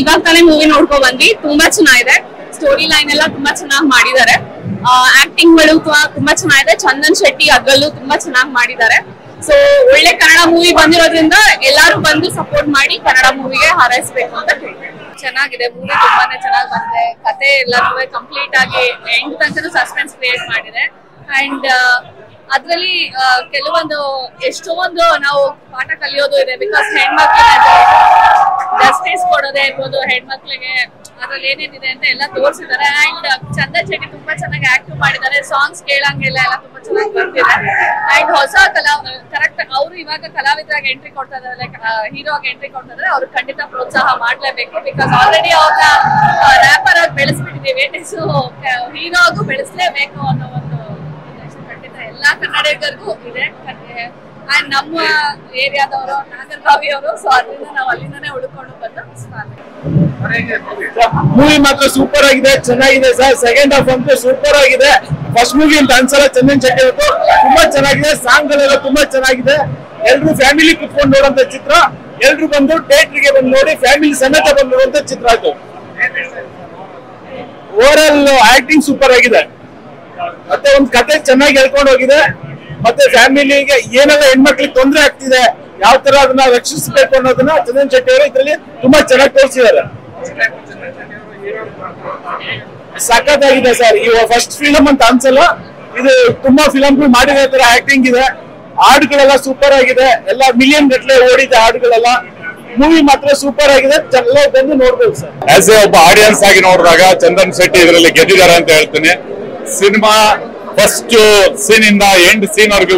ಇವಾಗ ತಾನೇ ಮೂವಿ ನೋಡ್ಕೊ ಬಂದ್ವಿ, ತುಂಬಾ ಚೆನ್ನಾಗಿದೆ. ಸ್ಟೋರಿ ಲೈನ್ ಎಲ್ಲ ತುಂಬಾ ಚೆನ್ನಾಗಿ ಮಾಡಿದ್ದಾರೆ. ಆಕ್ಟಿಂಗ್ ಗಳು ತುಂಬಾ ಚೆನ್ನಾಗಿದೆ. ಚಂದನ್ ಶೆಟ್ಟಿ ಅದ್ರಲ್ಲೂ ತುಂಬಾ ಚೆನ್ನಾಗಿ ಮಾಡಿದ್ದಾರೆ. ಸೊ ಒಳ್ಳೆ ಕನ್ನಡ ಮೂವಿ ಬಂದಿರೋದ್ರಿಂದ ಎಲ್ಲಾರು ಬಂದು ಸಪೋರ್ಟ್ ಮಾಡಿ ಕನ್ನಡ ಮೂವಿಗೆ ಹಾರೈಸಬೇಕು ಅಂತ ಹೇಳ್ತೀನಿ. ಚೆನ್ನಾಗಿದೆ ಮೂವಿ, ತುಂಬಾನೇ ಚೆನ್ನಾಗಿ ಬಂದಿದೆ. ಕತೆ ಎಲ್ಲರೂ ಕಂಪ್ಲೀಟ್ ಆಗಿ ಎಂಡ್ ತನಕ ಸಸ್ಪೆನ್ಸ್ ಕ್ರಿಯೇಟ್ ಮಾಡಿದೆ. ಅಂಡ್ ಅದ್ರಲ್ಲಿ ಕೆಲವೊಂದು ಎಷ್ಟೊಂದು ನಾವು ಪಾಠ ಕಲಿಯೋದು ಇದೆ. ಬಿಕಾಸ್ ಹೆಣ್ಮಕ್ಳಿಗೆ ಜಸ್ಟಿಸ್ ಕೊಡೋದೇ ಇರ್ಬೋದು, ಹೆಣ್ಮಕ್ಳಿಗೆ ಅದ್ರಲ್ಲಿ ಏನೇನಿದೆ ಅಂತ ಎಲ್ಲ ತೋರಿಸಿದ್ದಾರೆ. ಅಂಡ್ ಚಂದನ್ ಶೆಟ್ಟಿ ತುಂಬಾ ಚೆನ್ನಾಗಿ ಆಕ್ಟಿವ್ ಮಾಡಿದ್ದಾರೆ. ಸಾಂಗ್ಸ್ ಕೇಳಂಗೆಲ್ಲ ಎಲ್ಲ ತುಂಬಾ ಚೆನ್ನಾಗಿ ಬರ್ತಿದೆ. ಅಂಡ್ ಹೊಸ ಕರೆಕ್ಟ್ ಅವರು ಇವಾಗ ಕಲಾವಿದರಾಗಿ ಎಂಟ್ರಿ ಕೊಡ್ತಾ ಇದ್ದಾರೆ, ಲೈಕ್ ಹೀರೋ ಆಗಿ ಎಂಟ್ರಿ ಕೊಡ್ತಾ ಇದ್ದಾರೆ. ಅವ್ರಿಗೆ ಖಂಡಿತ ಪ್ರೋತ್ಸಾಹ ಮಾಡ್ಲೇಬೇಕು. ಬಿಕಾಸ್ ಆಲ್ರೆಡಿ ಅವ್ರನ್ನ ರ್ಯಾಪರ್ ಆಗಿ ಬೆಳೆಸ್ಬಿಟ್ಟಿದೀವಿ. ಸೊ ಹೀರೋ ಆಗು ಬೆಳೆಸ್ಲೇಬೇಕು ಅನ್ನೋ ಒಂದು ಖಂಡಿತ ಎಲ್ಲಾ ಕನ್ನಡಿಗರಿಗೂ ಇದೆ. ಅಂಡ್ ನಮ್ಮ ಏರಿಯಾದವರು ನಾಗರಬಾವಿಯವರು, ಸೊ ಅದರಿಂದ ನಾವು ಅಲ್ಲಿಂದಾನೇ ಹುಡುಕೊಂಡು ಬಂದು ಮೂವಿ ಮಾತ್ರ ಸೂಪರ್ ಆಗಿದೆ, ಚೆನ್ನಾಗಿದೆ ಸರ್. ಸೆಕೆಂಡ್ ಹಾಫ್ ಅಂತೂ ಸೂಪರ್ ಆಗಿದೆ. ಫಸ್ಟ್ ಮೂವಿ ಅಂತ ಅನ್ಸಲ್ಲ. ಚಂದನ್ ಶೆಟ್ಟಿ ಅವತ್ತು ತುಂಬಾ ಚೆನ್ನಾಗಿದೆ. ಸಾಂಗ್ ಗಳೆಲ್ಲ ತುಂಬಾ ಚೆನ್ನಾಗಿದೆ. ಎಲ್ರು ಫ್ಯಾಮಿಲಿ ಕುತ್ಕೊಂಡು ನೋಡುವಂತ ಚಿತ್ರ. ಎಲ್ರು ಬಂದು ಥಿಯೇಟರ್ಗೆ ಬಂದು ನೋಡಿ ಫ್ಯಾಮಿಲಿ ಸಮೇತ ಬಂದು ನೋಡುವಂತ ಚಿತ್ರ ಅದು. ಓವರ್ ಆಲ್ ಆಕ್ಟಿಂಗ್ ಸೂಪರ್ ಆಗಿದೆ. ಮತ್ತೆ ಒಂದು ಕತೆ ಚೆನ್ನಾಗಿ ಹೇಳ್ಕೊಂಡು ಹೋಗಿದೆ. ಮತ್ತೆ ಫ್ಯಾಮಿಲಿಗೆ ಏನೆಲ್ಲ ಹೆಣ್ಮಕ್ಳಿಗೆ ತೊಂದರೆ ಆಗ್ತಿದೆ, ಯಾವ ತರ ಅದನ್ನ ರಕ್ಷಿಸಬೇಕು ಅನ್ನೋದನ್ನ ಚಂದನ್ ಶೆಟ್ಟಿ ಅವರು ಇದರಲ್ಲಿ ತುಂಬಾ ಚೆನ್ನಾಗಿ ತೋರಿಸಿದ್ದಾರೆ. ಸಖತ್ತಾಗಿದೆ ಸರ್. ಇವಾಗ ಫಸ್ಟ್ ಫಿಲಮ್ ಅಂತ ಅನ್ಸಲ್ಲ, ಇದು ತುಂಬಾ ಫಿಲಮ್ಗಳು ಮಾಡಿರೋ ತರ ಆಕ್ಟಿಂಗ್ ಇದೆ. ಹಾಡುಗಳೆಲ್ಲ ಸೂಪರ್ ಆಗಿದೆ. ಎಲ್ಲ ಮಿಲಿಯನ್ ಗಟ್ಟಲೆ ಓಡಿದೆ ಹಾಡುಗಳೆಲ್ಲ. ಮೂವಿ ಮಾತ್ರ ಸೂಪರ್ ಆಗಿದೆ. ಎಲ್ಲ ಬಂದು ನೋಡ್ಬೋದು ಸರ್. ಆಸ್ ಎ ಒಬ್ಬ ಆಡಿಯನ್ಸ್ ಆಗಿ ನೋಡಿದಾಗ ಚಂದನ್ ಶೆಟ್ಟಿ ಇದರಲ್ಲಿ ಗೆದ್ದಿದ್ದಾರೆ ಅಂತ ಹೇಳ್ತೀನಿ. ಸಿನಿಮಾ ಫಸ್ಟ್ ಸೀನ್ ಇಂದ ಎಂಡ್ ಸೀನ್ ವರ್ಗು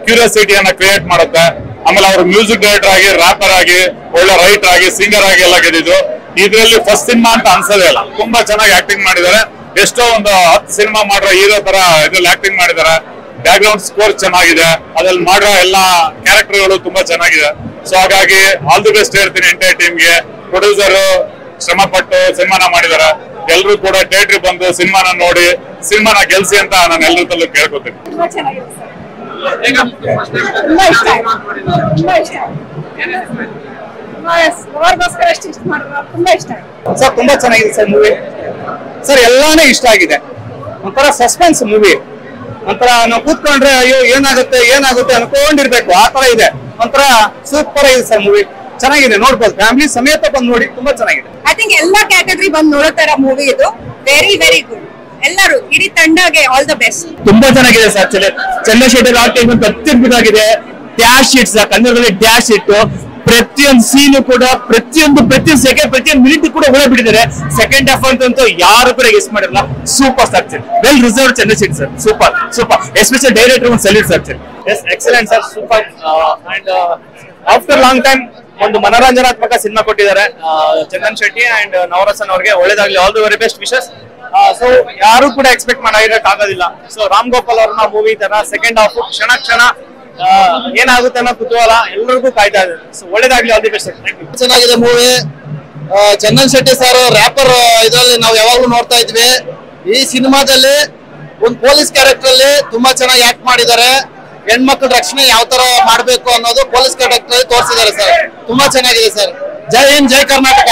ಕ್ಯೂರಿಯಾಸಿಟಿಯನ್ನ ಕ್ರಿಯೇಟ್ ಮಾಡುತ್ತೆ. ಆಮೇಲೆ ಅವರು ಮ್ಯೂಸಿಕ್ ಡೈರೆಕ್ಟರ್ ಆಗಿ, ರ್ಯಾಪರ್ ಆಗಿ, ಒಳ್ಳೆ ರೈಟರ್ ಆಗಿ, ಸಿಂಗರ್ ಆಗಿ ಎಲ್ಲ ಗೆದ್ದಿದ್ರು. ಇದರಲ್ಲಿ ಫಸ್ಟ್ ಸಿನಿಮಾ ಅಂತ ಅನ್ಸೋದೇ ಇಲ್ಲ. ತುಂಬಾ ಚೆನ್ನಾಗಿ ಆಕ್ಟಿಂಗ್ ಮಾಡಿದ್ದಾರೆ. ಎಷ್ಟೋ ಒಂದು 10 ಸಿನಿಮಾ ಮಾಡೋ ಹೀರೋ ತರ ಇದ್ರಲ್ಲಿ ಆಕ್ಟಿಂಗ್ ಮಾಡಿದ್ದಾರೆ. ಬ್ಯಾಕ್ ಗ್ರೌಂಡ್ ಸ್ಕೋರ್ ಚೆನ್ನಾಗಿದೆ. ಅದ್ರಲ್ಲಿ ಮಾಡೋ ಎಲ್ಲಾ ಕ್ಯಾರೆಕ್ಟರ್ಗಳು ತುಂಬಾ ಚೆನ್ನಾಗಿದೆ. ಸೊ ಹಾಗಾಗಿ ಆಲ್ ದಿ ಬೆಸ್ಟ್ ಹೇಳ್ತೀನಿ ಎಂಟೈರ್ ಟೀಮ್ಗೆ. ಪ್ರೊಡ್ಯೂಸರ್ ಶ್ರಮ ಪಟ್ಟು ಸಿನಿಮಾನ ಮಾಡಿದ್ದಾರೆ. ಎಲ್ರು ಕೂಡ ಥಿಯೇಟರ್ ಬಂದು ಸಿನಿಮಾನ ನೋಡಿ ಸಿನಿಮಾನ ಗೆಲ್ಸಿ ಅಂತ ನಾನು ಎಲ್ಲರಲ್ಲೂ ಕೇಳ್ಕೊತೀನಿ. ಸರ್ ತುಂಬಾ ಚೆನ್ನಾಗಿದೆ ಸರ್ ಮೂವಿ. ಸರ್ ಎಲ್ಲಾನೇ ಇಷ್ಟ ಆಗಿದೆ. ಒಂಥರ ಸಸ್ಪೆನ್ಸ್ ಮೂವಿ. ಒಂಥರ ನಾವು ಕೂತ್ಕೊಂಡ್ರೆ ಅಯ್ಯೋ ಏನಾಗುತ್ತೆ ಅನ್ಕೊಂಡಿರ್ಬೇಕು, ಆ ತರ ಇದೆ. ಒಂಥರ ಸೂಪರ್ ಆಗಿದೆ ಸರ್ ಮೂವಿ. ಚೆನ್ನಾಗಿದೆ, ನೋಡ್ಬೋದು. ಫ್ಯಾಮಿಲಿ ಸಮೇತ ಬಂದು ನೋಡಿ, ತುಂಬಾ ಚೆನ್ನಾಗಿದೆ. ಐ ಥಿಂಕ್ ಎಲ್ಲಾ ಕ್ಯಾಟಗರಿ ಬಂದು ನೋಡೋ ತರ ಮೂವಿ ಇದು. Very very good. ಎಲ್ಲರೂ ಇಡೀ ತಂಡಗೆ ಆಲ್ ದ ಬೆಸ್ಟ್. ತುಂಬಾ ಚೆನ್ನಾಗಿದೆ ಸರ್. ಚಂದನ್ ಶೆಟ್ಟಿ ಆಕ್ಟಿಂಗ್ ಅಂತ ಅತ್ಯದ್ಭುತವಾಗಿದೆ. ಡ್ಯಾಶ್ ಇಟ್ ಸರ್, ಕನ್ನಡದಲ್ಲಿ ಡ್ಯಾಶ್ ಇಟ್ಟು ಪ್ರತಿಯೊಂದು ಸೀನು ಕೂಡ ಪ್ರತಿಯೊಂದು ಸೆಕೆಂಡ್ ಪ್ರತಿಯೊಂದು ಮಿನಿಟ್ ಕೂಡ ಒಳ್ಳೆ ಬಿಟ್ಟಿದ್ದಾರೆ. ಸೆಕೆಂಡ್ ಹಾಫ್ ಅಂತೂ ಯಾರು ಕೂಡ ಗೆಸ್ ಮಾಡಿರಲ್ಲ. Super sir. Well reserve Chandan Shetty sir. Super special director ಒಂದು salute sir. Yes excellent sir. Super. And after long time ಒಂದು ಮನೋರಂಜನಾತ್ಮಕ ಸಿನಿಮಾ ಕೊಟ್ಟಿದ್ದಾರೆ ಚಂದನ್ ಶೆಟ್ಟಿ ಅಂಡ್ ನವರಸನ್ ಅವ್ರಿಗೆ. ಒಳ್ಳೇದಾಗ್ಲಿ. All the very best wishes. So ಯಾರು ಕೂಡ ಎಕ್ಸ್ಪೆಕ್ಟ್ ಮಾಡಿರಕ್ ಆಗೋದಿಲ್ಲ. ಸೊ ರಾಮ್ ಗೋಪಾಲ್ ಅವ್ರನ್ನ ಮೂವಿ ತರ ಸೆಕೆಂಡ್ ಹಾಫ್ ಕ್ಷಣ ಏನಾಗುತ್ತೆ ಅನ್ನೋ ಕುತೂಹಲ ಎಲ್ಲರಿಗೂ ಕಾಯ್ತಾ ಇದೆ. ಸೊ ಒಳ್ಳೇದಾಗ್ಲಿ. All the best. ಚೆನ್ನಾಗಿದೆ movie. Chandan Shetty sir rapper ಇದರಲ್ಲಿ ನಾವು ಯಾವಾಗ್ಲೂ ನೋಡ್ತಾ ಇದ್ವಿ. ಈ ಸಿನಿಮಾದಲ್ಲಿ ಒಂದು ಪೊಲೀಸ್ ಕ್ಯಾರೆಕ್ಟರ್ ಅಲ್ಲಿ ತುಂಬಾ ಚೆನ್ನಾಗಿ ಆಕ್ಟ್ ಮಾಡಿದ್ದಾರೆ. ಹೆಣ್ಮಕ್ಳ ರಕ್ಷಣೆ ಯಾವ ತರ ಮಾಡ್ಬೇಕು ಅನ್ನೋದು ಪೊಲೀಸ್ ಕ್ಯಾರೆಕ್ಟರ್ ಅಲ್ಲಿ ತೋರಿಸಿದ್ದಾರೆ ಸರ್. ತುಂಬಾ ಚೆನ್ನಾಗಿದೆ ಸರ್. ಜೈ ಹಿಂದ್, ಜೈ ಕರ್ನಾಟಕ.